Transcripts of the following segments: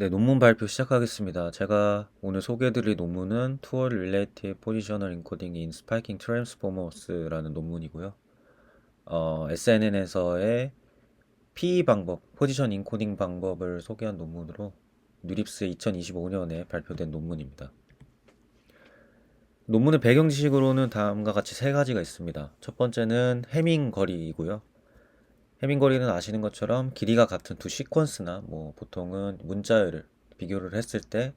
네, 논문 발표 시작하겠습니다. 제가 오늘 소개해드릴 논문은 Tool Relative Positional Encoding in Spiking Transformers라는 논문이고요. SNN에서의 PE 방법, 포지션 인코딩 방법을 소개한 논문으로 뉴립스 2025년에 발표된 논문입니다. 논문의 배경 지식으로는 다음과 같이 세 가지가 있습니다. 첫 번째는 해밍 거리이고요. 해밍 거리는 아시는 것처럼 길이가 같은 두 시퀀스나 보통은 문자열을 비교를 했을 때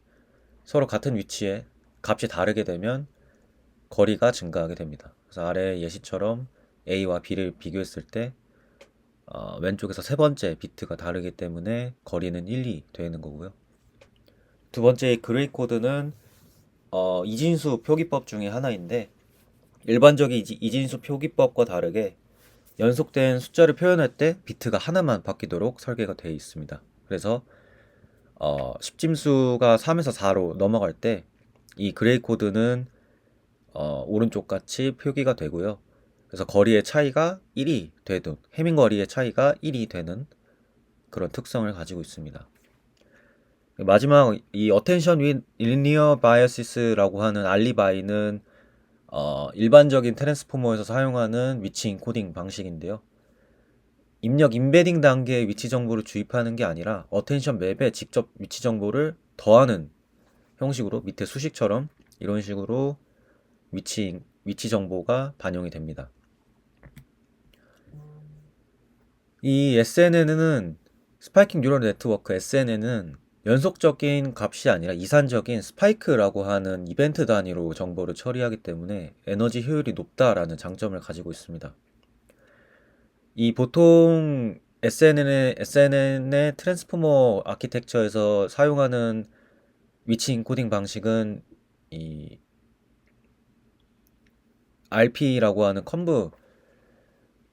서로 같은 위치에 값이 다르게 되면 거리가 증가하게 됩니다. 그래서 아래 예시처럼 A와 B를 비교했을 때 왼쪽에서 세 번째 비트가 다르기 때문에 거리는 1이 되는 거고요. 두 번째 그레이 코드는 이진수 표기법 중에 하나인데 일반적인 이진수 표기법과 다르게 연속된 숫자를 표현할 때 비트가 하나만 바뀌도록 설계가 되어 있습니다. 그래서 10진수가 3에서 4로 넘어갈 때 이 그레이 코드는 오른쪽 같이 표기가 되고요. 그래서 거리의 차이가 1이 되든 해밍 거리의 차이가 1이 되는 그런 특성을 가지고 있습니다. 마지막 이 attention with linear biases라고 하는 알리바이는 일반적인 트랜스포머에서 사용하는 위치 인코딩 방식인데요. 입력 임베딩 단계의 위치 정보를 주입하는 게 아니라 어텐션 맵에 직접 위치 정보를 더하는 형식으로 밑에 수식처럼 이런 식으로 위치 정보가 반영이 됩니다. 이 SNN은 스파이킹 뉴럴 네트워크 SNN은 연속적인 값이 아니라 이산적인 스파이크라고 하는 이벤트 단위로 정보를 처리하기 때문에 에너지 효율이 높다라는 장점을 가지고 있습니다. 이 보통 SNN의 트랜스포머 아키텍처에서 사용하는 위치 인코딩 방식은 이 RP라고 하는 컨브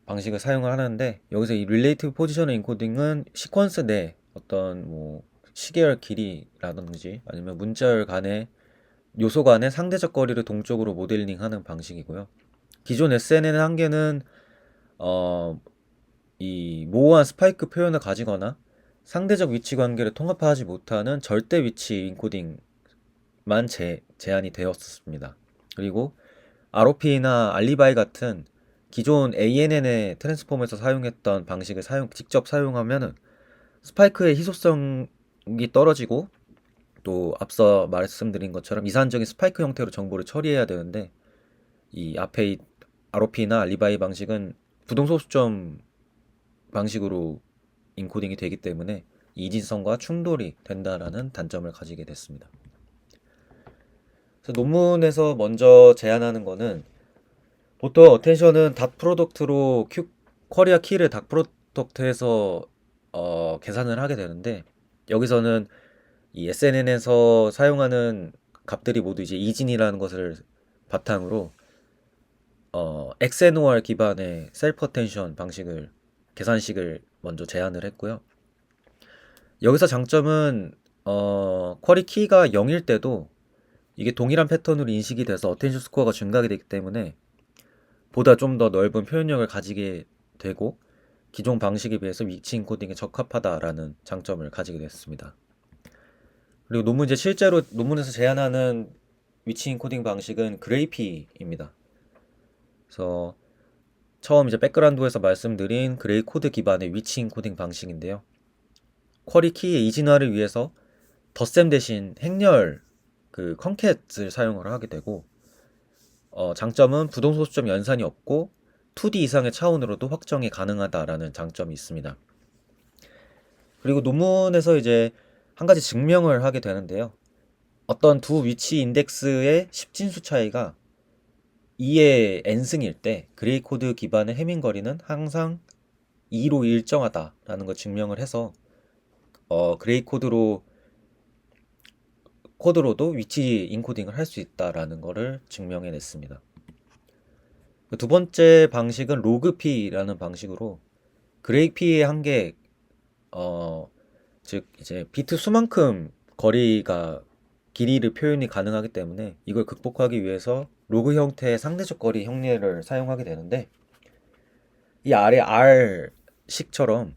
방식을 사용을 하는데 여기서 이 릴레이티브 포지셔널 인코딩은 시퀀스 내 어떤 시계열 길이라든지 아니면 문자열 간의 요소 간의 상대적 거리를 동적으로 모델링하는 방식이고요. 기존 SNN의 한계는 이 모호한 스파이크 표현을 가지거나 상대적 위치 관계를 통합하지 못하는 절대 위치 인코딩만 제한이 되었습니다. 그리고 ROP나 알리바이 같은 기존 ANN의 트랜스폼에서 사용했던 방식을 직접 사용하면 스파이크의 희소성이 떨어지고 또 앞서 말씀드린 것처럼 이산적인 스파이크 형태로 정보를 처리해야 되는데 이 앞에 ROP나 알리바이 방식은 부동소수점 방식으로 인코딩이 되기 때문에 이진성과 충돌이 된다라는 단점을 가지게 됐습니다. 그래서 논문에서 먼저 제안하는 거는 보통 어텐션은 닷 프로덕트로 쿼리와 키를 닷 프로덕트에서 계산을 하게 되는데 여기서는 이 SNN에서 사용하는 값들이 모두 이제 이진이라는 것을 바탕으로 XNOR 기반의 셀프 어텐션 방식을 계산식을 먼저 제안을 했고요. 여기서 장점은 쿼리 키가 0일 때도 이게 동일한 패턴으로 인식이 돼서 어텐션 스코어가 증가하게 되기 때문에 보다 좀 더 넓은 표현력을 가지게 되고 기존 방식에 비해서 위치 인코딩에 적합하다라는 장점을 가지게 됐습니다. 그리고 논문제 실제로 논문에서 제안하는 위치 인코딩 방식은 그레이피입니다. 그래서 처음 이제 백그라운드에서 말씀드린 그레이 코드 기반의 위치 인코딩 방식인데요. 쿼리 키의 이진화를 위해서 덧셈 대신 행렬 컨캣을 사용을 하게 되고 장점은 부동소수점 연산이 없고 2D 이상의 차원으로도 확정이 가능하다라는 장점이 있습니다. 그리고 논문에서 이제 한 가지 증명을 하게 되는데요. 어떤 두 위치 인덱스의 10진수 차이가 2의 n승일 때 그레이 코드 기반의 해밍 거리는 항상 2로 일정하다라는 걸 증명을 해서 그레이 코드로도 위치 인코딩을 할 수 있다라는 것을 증명해냈습니다. 두 번째 방식은 로그P라는 방식으로 그레이P의 한계, 즉 이제 비트 수만큼 길이를 표현이 가능하기 때문에 이걸 극복하기 위해서 로그 형태의 상대적 거리 형례를 사용하게 되는데 이 아래 R식처럼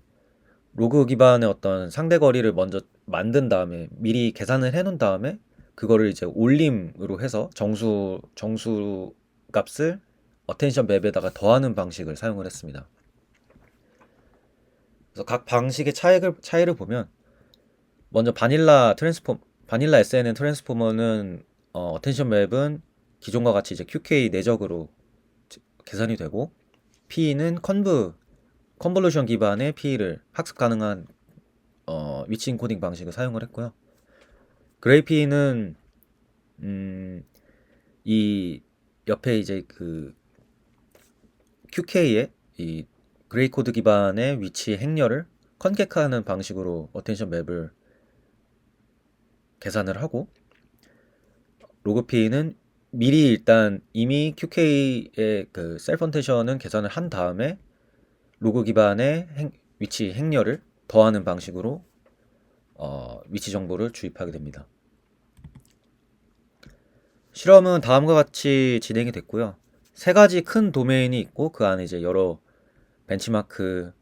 로그 기반의 어떤 상대 거리를 먼저 만든 다음에 미리 계산을 해 놓은 다음에 그거를 이제 올림으로 해서 정수 값을 어텐션 맵에다가 더하는 방식을 사용을 했습니다. 그래서 각 방식의 차이를 보면 먼저 바닐라 SNN 트랜스포머는 어텐션 맵은 기존과 같이 이제 QK 내적으로 계산이 되고 P는 컨볼루션 기반의 P를 학습 가능한 위치 인코딩 방식을 사용을 했고요. 그레이피는 이 옆에 이제 그 QK의 이 그레이 코드 기반의 위치 행렬을 컨객하는 방식으로 어텐션 맵을 계산을 하고 로그피는 미리 일단 이미 QK의 그 셀프 어텐션은 계산을 한 다음에 로그 기반의 위치 행렬을 더하는 방식으로 위치 정보를 주입하게 됩니다. 실험은 다음과 같이 진행이 됐고요. 세 가지 큰 도메인이 있고 그 안에 이제 여러 벤치마크를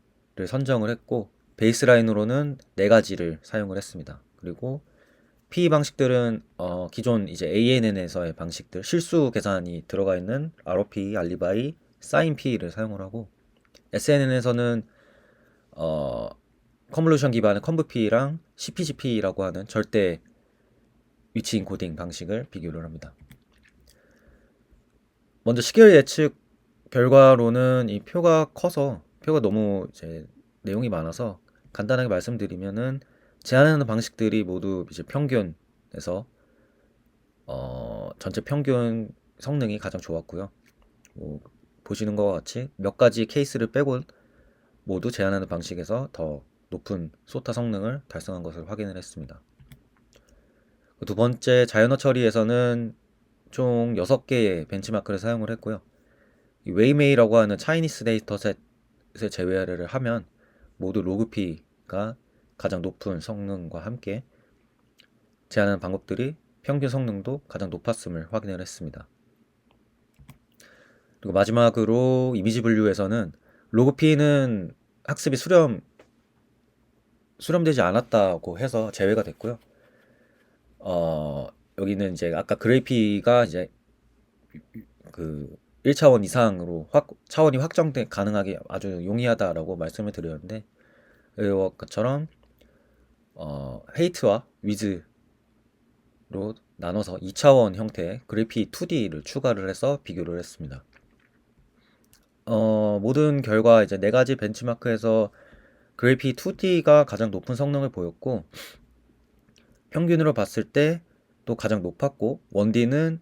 선정을 했고 베이스라인으로는 네 가지를 사용을 했습니다. 그리고 PE 방식들은 기존 이제 ANN에서의 방식들 실수 계산이 들어가 있는 ROP, 알리바이, 사인 P를 사용을 하고 SNN에서는 컨볼루션 기반의 컨브P랑 CPGP라고 하는 절대 위치 인코딩 방식을 비교를 합니다. 먼저 시계열 예측 결과로는 이 표가 커서 표가 너무 이제 내용이 많아서 간단하게 말씀드리면은 제안하는 방식들이 모두 이제 평균에서 전체 평균 성능이 가장 좋았고요. 뭐 보시는 것과 같이 몇 가지 케이스를 빼고 모두 제안하는 방식에서 더 높은 소타 성능을 달성한 것을 확인을 했습니다. 두 번째 자연어 처리에서는 총 6개의 벤치마크를 사용을 했고요. 이 웨이메이라고 하는 차이니스 데이터셋을 제외를 하면 모두 로그피가 가장 높은 성능과 함께 제안하는 방법들이 평균 성능도 가장 높았음을 확인을 했습니다. 그리고 마지막으로 이미지 분류에서는 로그피는 학습이 수렴되지 않았다고 해서 제외가 됐고요. 여기는 이제 아까 그래피가 이제 그 1차원 이상으로 차원이 확정돼 가능하게 아주 용이하다라고 말씀을 드렸는데 이것처럼 헤이트와 위즈로 나눠서 2차원 형태의 그래피 2D를 추가를 해서 비교를 했습니다. 모든 결과 이제 네 가지 벤치마크에서 그래피 2D가 가장 높은 성능을 보였고 평균으로 봤을 때 또 가장 높았고 1D는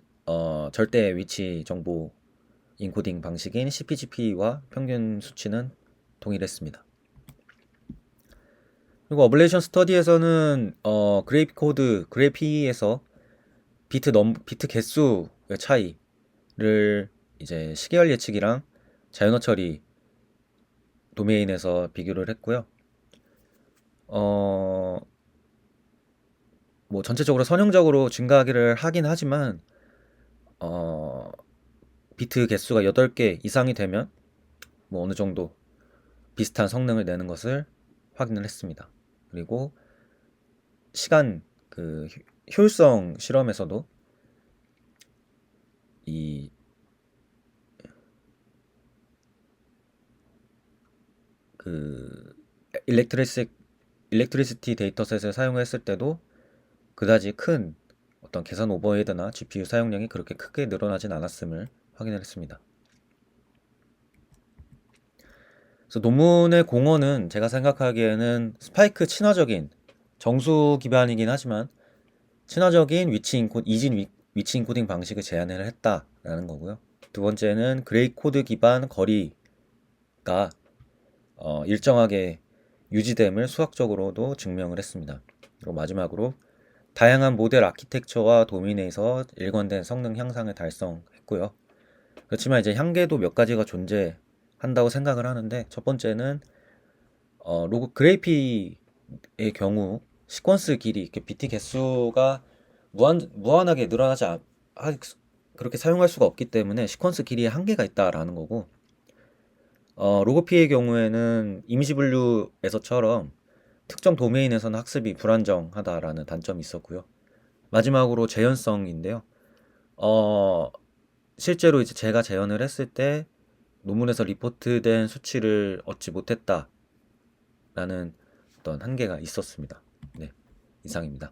절대 위치 정보 인코딩 방식인 CPGP와 평균 수치는 동일했습니다. 그리고 어블레이션 스터디에서는 그래피에서 비트 개수의 차이를 이제 시계열 예측이랑 자연어 처리 도메인에서 비교를 했고요. 뭐 전체적으로 선형적으로 증가하기를 하긴 하지만 비트 개수가 8개 이상이 되면 뭐 어느 정도 비슷한 성능을 내는 것을 확인을 했습니다. 그리고 시간 그 효율성 실험에서도 이 그 일렉트리시티 데이터셋을 사용했을 때도 그다지 큰 어떤 계산 오버헤드나 GPU 사용량이 그렇게 크게 늘어나진 않았음을 확인을 했습니다. 그래서 논문의 공헌은 제가 생각하기에는 스파이크 친화적인 정수 기반이긴 하지만 친화적인 위치 인코딩 방식을 제안을 했다라는 거고요. 두 번째는 그레이 코드 기반 거리가 일정하게 유지됨을 수학적으로도 증명을 했습니다. 그리고 마지막으로 다양한 모델 아키텍처와 도면에서 일관된 성능 향상을 달성했고요. 그렇지만 이제 한계도 몇 가지가 존재한다고 생각을 하는데 첫 번째는 로그 그래피의 경우 시퀀스 길이 이렇게 BT 개수가 무한하게 늘어나지 그렇게 사용할 수가 없기 때문에 시퀀스 길이에 한계가 있다라는 거고 로그피의 경우에는 이미지 분류에서처럼 특정 도메인에서는 학습이 불안정하다라는 단점이 있었고요. 마지막으로 재현성인데요. 어, 실제로 이제 제가 재현을 했을 때 논문에서 리포트된 수치를 얻지 못했다라는 어떤 한계가 있었습니다. 네, 이상입니다.